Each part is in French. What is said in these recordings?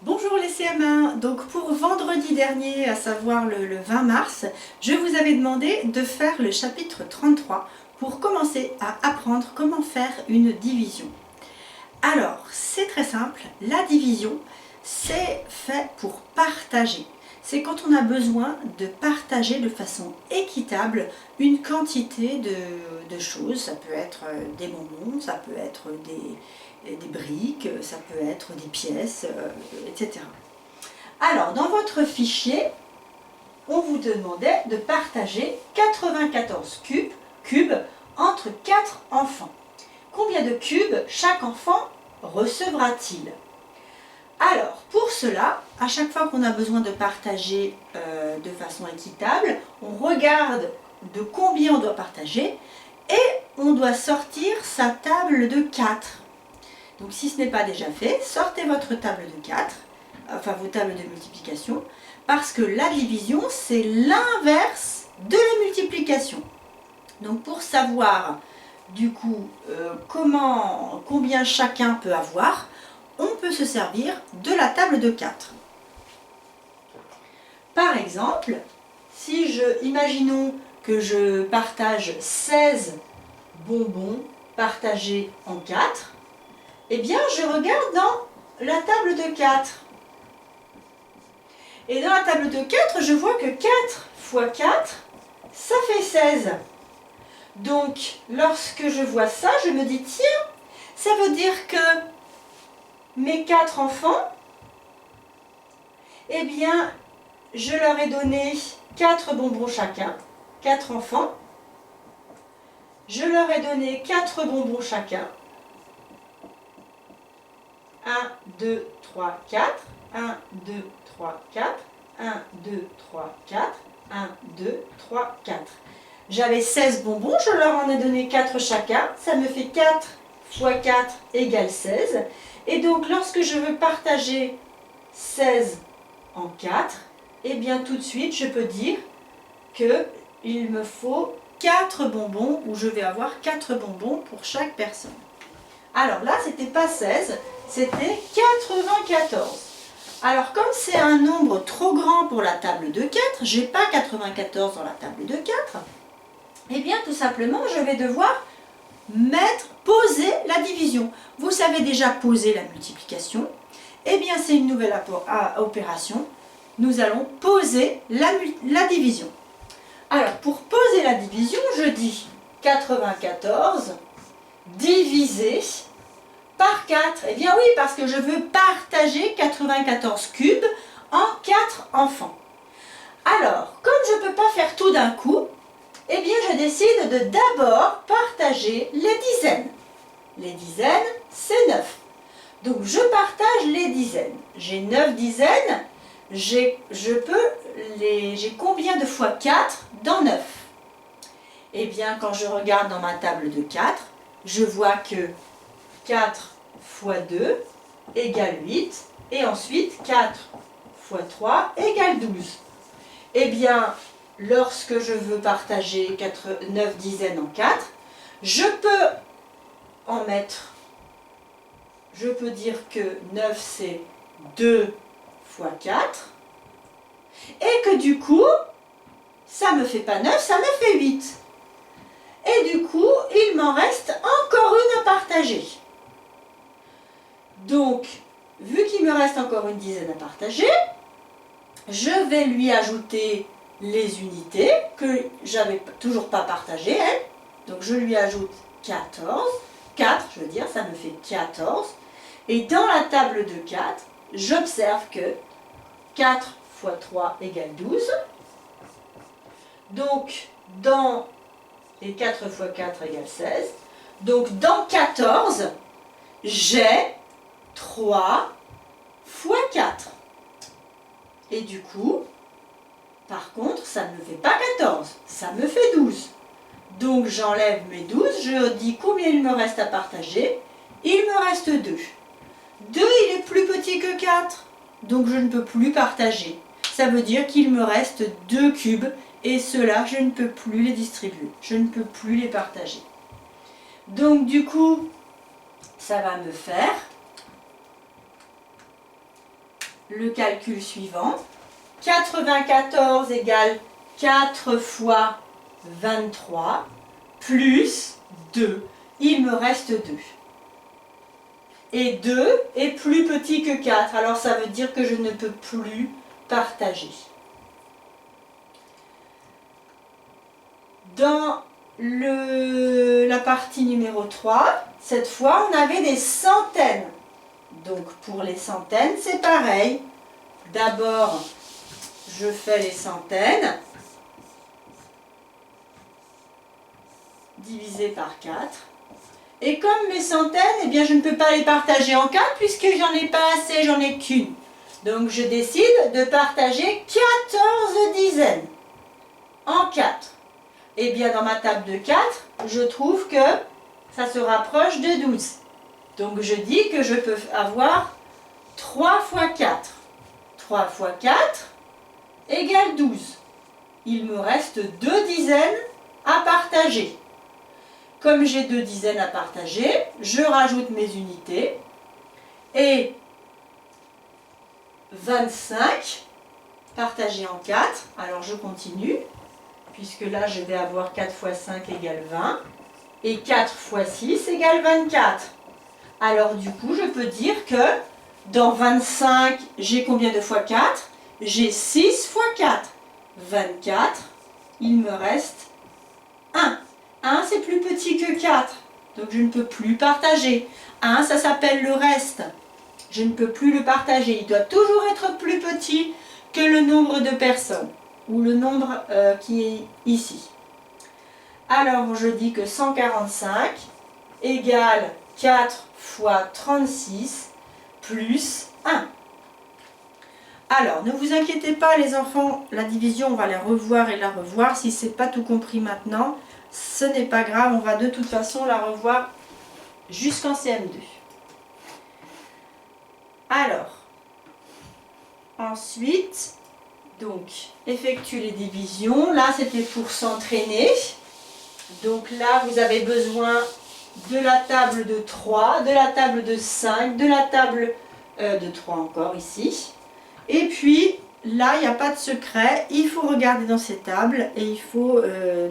Bonjour les CM1, donc pour vendredi dernier, à savoir le 20 mars, je vous avais demandé de faire le chapitre 33 pour commencer à apprendre comment faire une division. Alors, c'est très simple, la division, c'est fait pour partager. C'est quand on a besoin de partager de façon équitable une quantité de choses. Ça peut être des bonbons, ça peut être des briques, ça peut être des pièces, etc. Alors, dans votre fichier, on vous demandait de partager 94 cubes entre 4 enfants. Combien de cubes chaque enfant recevra-t-il? Alors, pour cela, à chaque fois qu'on a besoin de partager de façon équitable, on regarde de combien on doit partager et on doit sortir sa table de 4. Donc si ce n'est pas déjà fait, sortez votre table de 4, enfin vos tables de multiplication, parce que la division, c'est l'inverse de la multiplication. Donc pour savoir du coup combien chacun peut avoir, on peut se servir de la table de 4. Par exemple, imaginons que je partage 16 bonbons partagés en 4, eh bien je regarde dans la table de 4. Et dans la table de 4, je vois que 4 fois 4, ça fait 16. Donc, lorsque je vois ça, je me dis, tiens, ça veut dire que mes 4 enfants, eh bien, je leur ai donné 4 bonbons chacun, 4 enfants. Je leur ai donné 4 bonbons chacun. 1, 2, 3, 4. 1, 2, 3, 4. 1, 2, 3, 4. 1, 2, 3, 4. J'avais 16 bonbons, je leur en ai donné 4 chacun. Ça me fait 4 fois 4 égale 16. Et donc, lorsque je veux partager 16 en 4, eh bien, tout de suite, je peux dire qu'il me faut 4 bonbons, ou je vais avoir 4 bonbons pour chaque personne. Alors là, ce n'était pas 16, c'était 94. Alors, comme c'est un nombre trop grand pour la table de 4, je n'ai pas 94 dans la table de 4, eh bien, tout simplement, je vais devoir poser la division. Vous savez déjà poser la multiplication. Eh bien, c'est une nouvelle opération. Nous allons poser la division. Alors, pour poser la division, je dis 94 divisé par 4. Eh bien oui, parce que je veux partager 94 cubes en 4 enfants. Alors, comme je ne peux pas faire tout d'un coup, eh bien je décide de d'abord partager les dizaines. Les dizaines, c'est 9. Donc je partage les dizaines. J'ai 9 dizaines. J'ai combien de fois 4 dans 9? Eh bien, quand je regarde dans ma table de 4, je vois que 4 fois 2 égale 8. Et ensuite, 4 fois 3 égale 12. Eh bien, lorsque je veux partager 9 dizaines en 4, je peux dire que 9 c'est 2 fois 4, et que du coup, ça ne me fait pas 9, ça me fait 8. Et du coup, il m'en reste encore une à partager. Donc, vu qu'il me reste encore une dizaine à partager, je vais lui ajouter les unités que j'avais toujours pas partagées, elle. Donc je lui ajoute 14, 4 je veux dire, ça me fait 14. Et dans la table de 4, j'observe que 4 fois 3 égale 12. Donc et 4 fois 4 égale 16. Donc dans 14, j'ai 3 fois 4. Et du coup, par contre, ça ne me fait pas 14, ça me fait 12. Donc j'enlève mes 12, je dis combien il me reste à partager. Il me reste 2. 2, il est plus petit que 4, donc je ne peux plus partager. Ça veut dire qu'il me reste 2 cubes, et ceux-là, je ne peux plus les distribuer. Je ne peux plus les partager. Donc du coup, ça va me faire le calcul suivant. 94 égale 4 fois 23 plus 2. Il me reste 2. Et 2 est plus petit que 4. Alors ça veut dire que je ne peux plus partager. Dans la partie numéro 3, cette fois, on avait des centaines. Donc pour les centaines, c'est pareil. D'abord, je fais les centaines. Divisé par 4. Et comme mes centaines, eh bien, je ne peux pas les partager en 4 puisque j'en ai pas assez, j'en ai qu'une. Donc je décide de partager 14 dizaines en 4. Eh bien, dans ma table de 4, je trouve que ça se rapproche de 12. Donc je dis que je peux avoir 3 fois 4. 3 fois 4 égale 12. Il me reste 2 dizaines à partager. Comme j'ai 2 dizaines à partager, je rajoute mes unités. Et 25 partagé en 4. Alors je continue, puisque là je vais avoir 4 fois 5 égale 20. Et 4 fois 6 égale 24. Alors du coup, je peux dire que dans 25, j'ai combien de fois 4? J'ai 6 fois 4. 24, il me reste 1. 1, c'est plus petit que 4, donc je ne peux plus partager. 1, ça s'appelle le reste. Je ne peux plus le partager. Il doit toujours être plus petit que le nombre de personnes, ou le nombre qui est ici. Alors, je dis que 145 égale 4 fois 36 plus 1. Alors, ne vous inquiétez pas les enfants, la division, on va la revoir et la revoir. Si ce n'est pas tout compris maintenant, ce n'est pas grave, on va de toute façon la revoir jusqu'en CM2. Alors, ensuite, donc, effectue les divisions. Là, c'était pour s'entraîner. Donc là, vous avez besoin de la table de 3, de la table de 5, de la table de 3 encore ici. Et puis, là, il n'y a pas de secret. Il faut regarder dans ces tables et il faut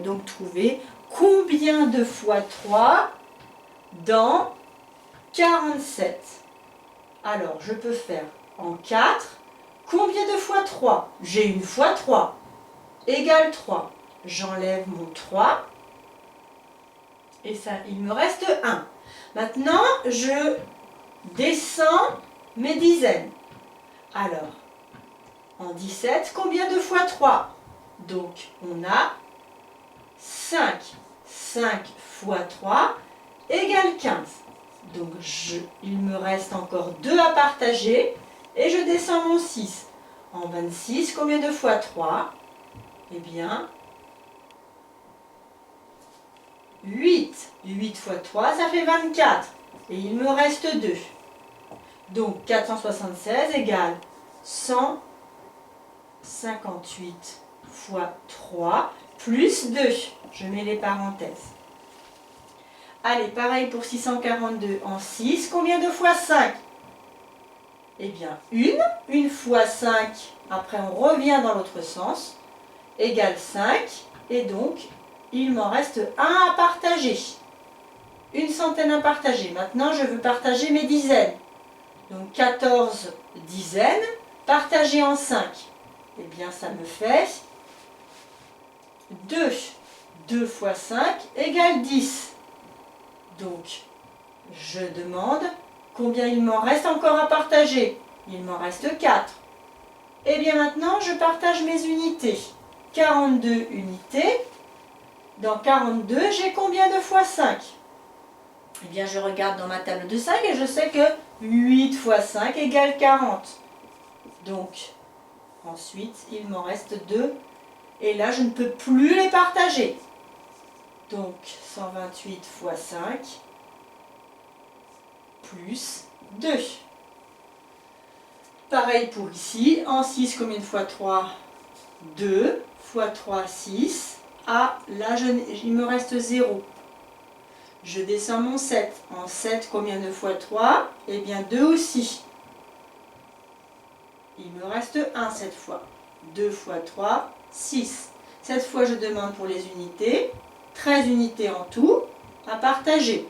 donc trouver combien de fois 3 dans 47. Alors, je peux faire en 4. Combien de fois 3? J'ai une fois 3 égale 3. J'enlève mon 3. Et ça, il me reste 1. Maintenant, je descends mes dizaines. Alors, en 17, combien de fois 3? Donc, on a 5. 5 fois 3 égale 15. Donc, il me reste encore 2 à partager et je descends mon 6. En 26, combien de fois 3? Eh bien, 8. 8 fois 3, ça fait 24. Et il me reste 2. Donc 476 égale 158 fois 3 plus 2. Je mets les parenthèses. Allez, pareil pour 642 en 6. Combien de fois 5? Eh bien, 1. 1 fois 5, après on revient dans l'autre sens, égale 5. Et donc, il m'en reste 1 à partager. Une centaine à partager. Maintenant, je veux partager mes dizaines. Donc, 14 dizaines partagées en 5. Eh bien, ça me fait 2. 2 fois 5 égale 10. Donc, je demande combien il m'en reste encore à partager. Il m'en reste 4. Et bien maintenant, je partage mes unités. 42 unités. Dans 42, j'ai combien de fois 5? Eh bien, je regarde dans ma table de 5 et je sais que 8 fois 5 égale 40. Donc, ensuite, il m'en reste 2. Et là, je ne peux plus les partager. Donc, 128 fois 5 plus 2. Pareil pour ici. En 6, combien de fois 3? 2 fois 3, 6. Ah, là, il me reste 0. Je descends mon 7. En 7, combien de fois 3? Eh bien, 2 aussi. Il me reste 1 cette fois. 2 fois 3, 6. Cette fois, je demande pour les unités, 13 unités en tout, à partager.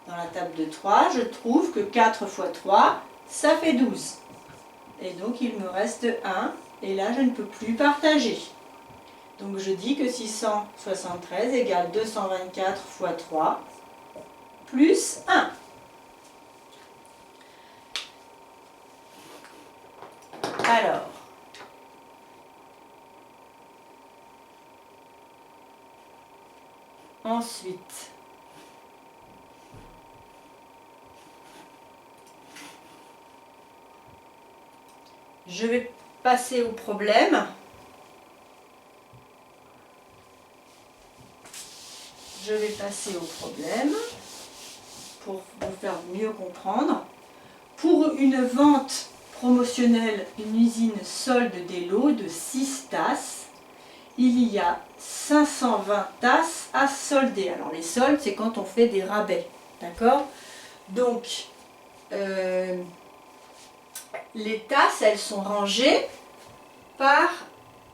Dans la table de 3, je trouve que 4 fois 3, ça fait 12. Et donc, il me reste 1, et là, je ne peux plus partager. Donc, je dis que 673 égale 224 fois 3, plus 1. Alors, ensuite, je vais passer au problème. Je vais passer au problème pour vous faire mieux comprendre. Pour une vente promotionnelle, une usine solde des lots de 6 tasses, il y a 520 tasses à solder. Alors les soldes, c'est quand on fait des rabais, d'accord? Donc, les tasses, elles sont rangées par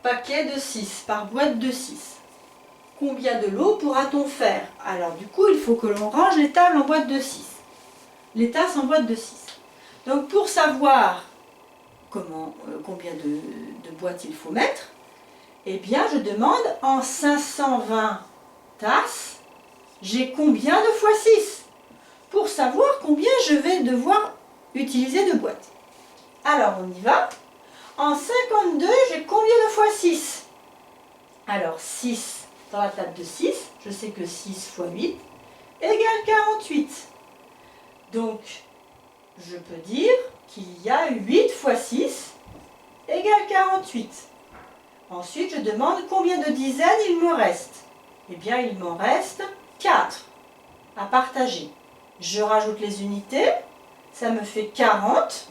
paquet de 6, par boîte de 6. Combien de lots pourra-t-on faire? Alors du coup, il faut que l'on range les tables en boîte de 6. Les tasses en boîte de 6. Donc pour savoir combien de boîtes il faut mettre, eh bien je demande en 520 tasses, j'ai combien de fois 6? Pour savoir combien je vais devoir utiliser de boîtes. Alors on y va. En 52, j'ai combien de fois 6? Alors 6 dans la table de 6, je sais que 6 fois 8 égale 48. Donc, je peux dire qu'il y a 8 fois 6 égale 48. Ensuite, je demande combien de dizaines il me reste. Eh bien, il m'en reste 4 à partager. Je rajoute les unités, ça me fait 40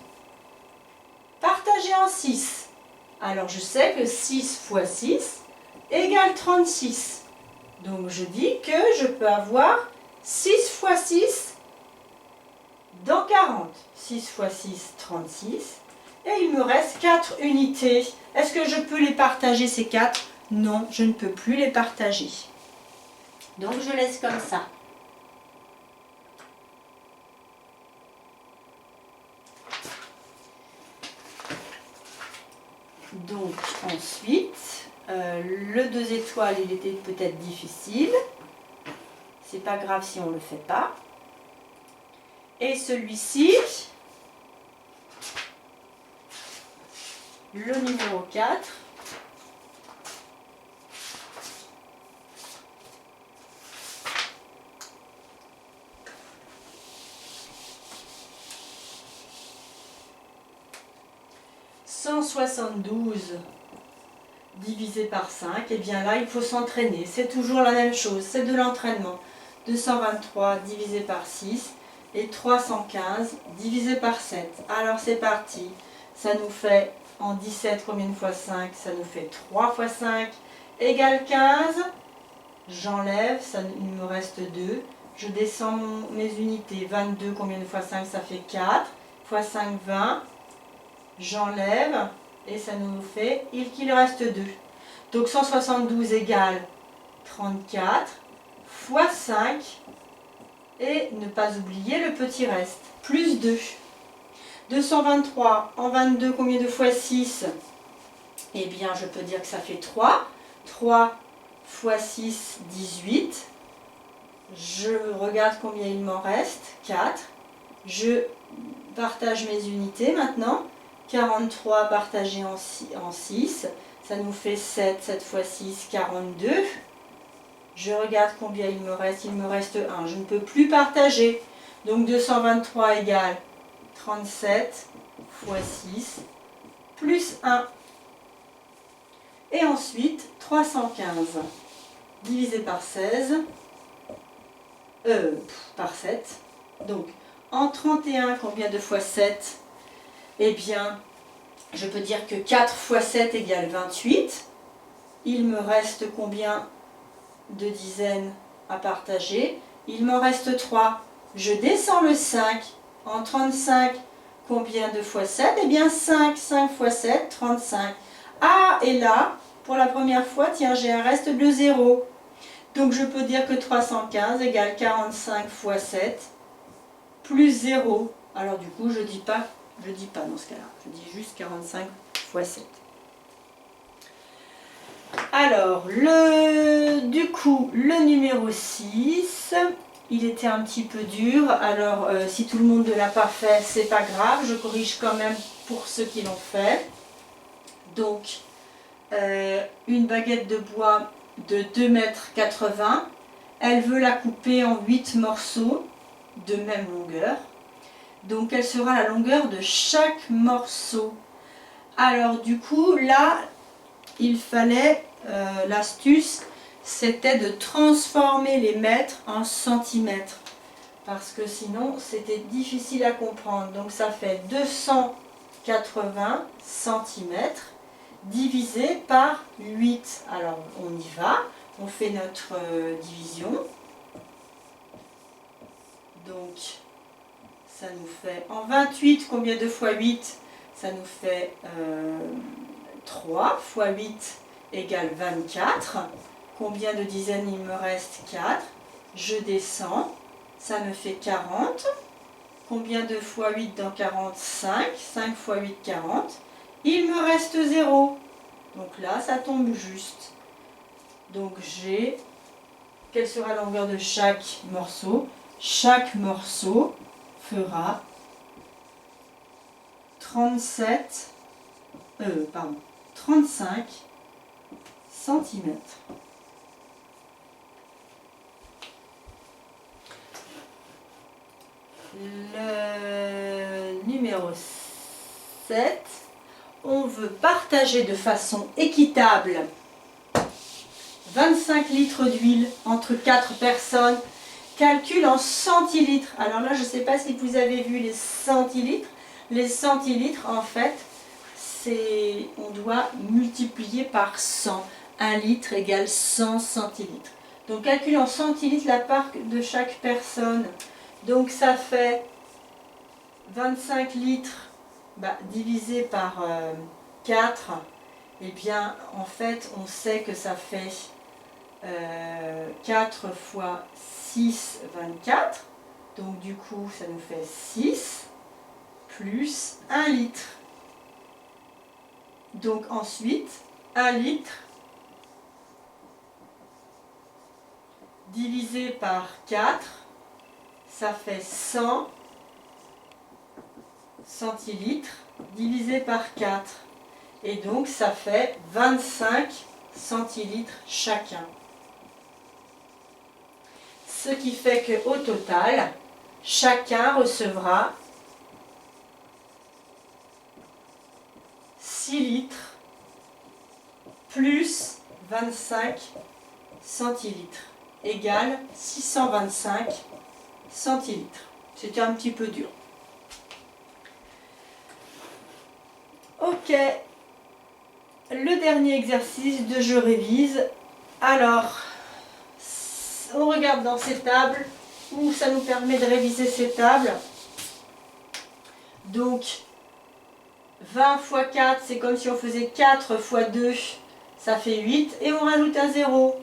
partagé en 6. Alors, je sais que 6 fois 6 égale 36. Donc, je dis que je peux avoir 6 fois 6 dans 40. 6 fois 6, 36. Et il me reste 4 unités. Est-ce que je peux les partager ces 4? Non, je ne peux plus les partager. Donc, je laisse comme ça. Donc, ensuite, le 2 étoiles, il était peut-être difficile. C'est pas grave si on ne le fait pas. Et celui-ci, le numéro 4, « 172 divisé par 5, et bien là, il faut s'entraîner. C'est toujours la même chose, c'est de l'entraînement. 223 divisé par 6 et 315 divisé par 7. Alors, c'est parti. Ça nous fait, en 17, combien de fois 5? Ça nous fait 3 fois 5 égale 15. J'enlève, il me reste 2. Je descends mes unités. 22, combien de fois 5? Ça fait 4. Fois 5, 20. J'enlève. Et ça nous fait, qu'il reste 2. Donc 172 égale 34 fois 5. Et ne pas oublier le petit reste. Plus 2. 223 en 22, combien de fois 6? Eh bien, je peux dire que ça fait 3. 3 fois 6, 18. Je regarde combien il m'en reste. 4. Je partage mes unités maintenant. 43 partagé en 6, ça nous fait 7, 7 fois 6, 42. Je regarde combien il me reste 1, je ne peux plus partager. Donc 223 égale 37 fois 6, plus 1. Et ensuite, 315 divisé par 16, par 7. Donc, en 31, combien de fois 7? Eh bien, je peux dire que 4 fois 7 égale 28. Il me reste combien de dizaines à partager? Il m'en reste 3. Je descends le 5. En 35, Combien de fois 7? Eh bien 5. 5 fois 7, 35. Ah, et là, pour la première fois, tiens, j'ai un reste de 0. Donc je peux dire que 315 égale 45 fois 7 plus 0. Alors du coup, je dis pas dans ce cas-là. Je dis juste 45 fois 7. Alors, du coup, le numéro 6, il était un petit peu dur. Alors, si tout le monde ne l'a pas fait, c'est pas grave. Je corrige quand même pour ceux qui l'ont fait. Donc, une baguette de bois de 2,80 m. Elle veut la couper en 8 morceaux de même longueur. Donc, quelle sera la longueur de chaque morceau? Alors, du coup, là, il fallait, l'astuce, c'était de transformer les mètres en centimètres. Parce que sinon, c'était difficile à comprendre. Donc, ça fait 280 centimètres divisé par 8. Alors, on y va. On fait notre division. Donc, ça nous fait en 28, combien de fois 8? Ça nous fait 3 fois 8 égale 24. Combien de dizaines il me reste? 4. Je descends. Ça me fait 40. Combien de fois 8 dans 40? 5. 5 fois 8, 40. Il me reste 0. Donc là, ça tombe juste. Donc j'ai... Quelle sera la longueur de chaque morceau? Chaque morceau fera 35 centimètres. Le numéro 7, on veut partager de façon équitable 25 litres d'huile entre 4 personnes. Calcul en centilitres. Alors là, je ne sais pas si vous avez vu les centilitres. Les centilitres, en fait, on doit multiplier par 100. 1 litre égale 100 centilitres. Donc, calcul en centilitres la part de chaque personne. Donc, ça fait 25 litres divisé par 4. Eh bien, en fait, on sait que ça fait 4 fois 6, 24. Donc, du coup, ça nous fait 6 plus 1 litre. Donc, ensuite, 1 litre divisé par 4, ça fait 100 centilitres divisé par 4. Et donc, ça fait 25 centilitres chacun. Ce qui fait qu'au total, chacun recevra 6 litres plus 25 centilitres égale 625 centilitres. C'était un petit peu dur. Ok, le dernier exercice de je révise. Alors, on regarde dans ces tables où ça nous permet de réviser ces tables. Donc, 20 fois 4, c'est comme si on faisait 4 fois 2, ça fait 8, et on rajoute un 0.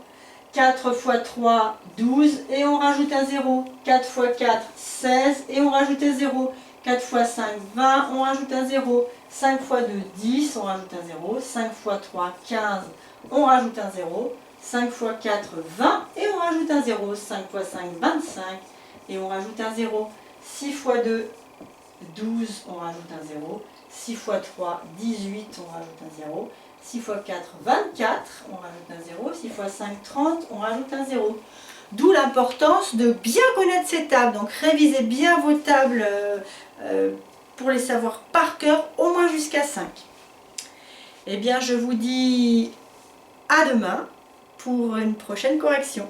4 fois 3, 12, et on rajoute un 0. 4 fois 4, 16, et on rajoute un 0. 4 fois 5, 20, on rajoute un 0. 5 fois 2, 10, on rajoute un 0. 5 fois 3, 15, on rajoute un 0. 5 fois 4, 20, et on rajoute un 0. 5 fois 5, 25, et on rajoute un 0. 6 fois 2, 12, on rajoute un 0. 6 fois 3, 18, on rajoute un 0. 6 fois 4, 24, on rajoute un 0. 6 fois 5, 30, on rajoute un 0. D'où l'importance de bien connaître ces tables. Donc révisez bien vos tables pour les savoir par cœur, au moins jusqu'à 5. Eh bien, je vous dis à demain pour une prochaine correction.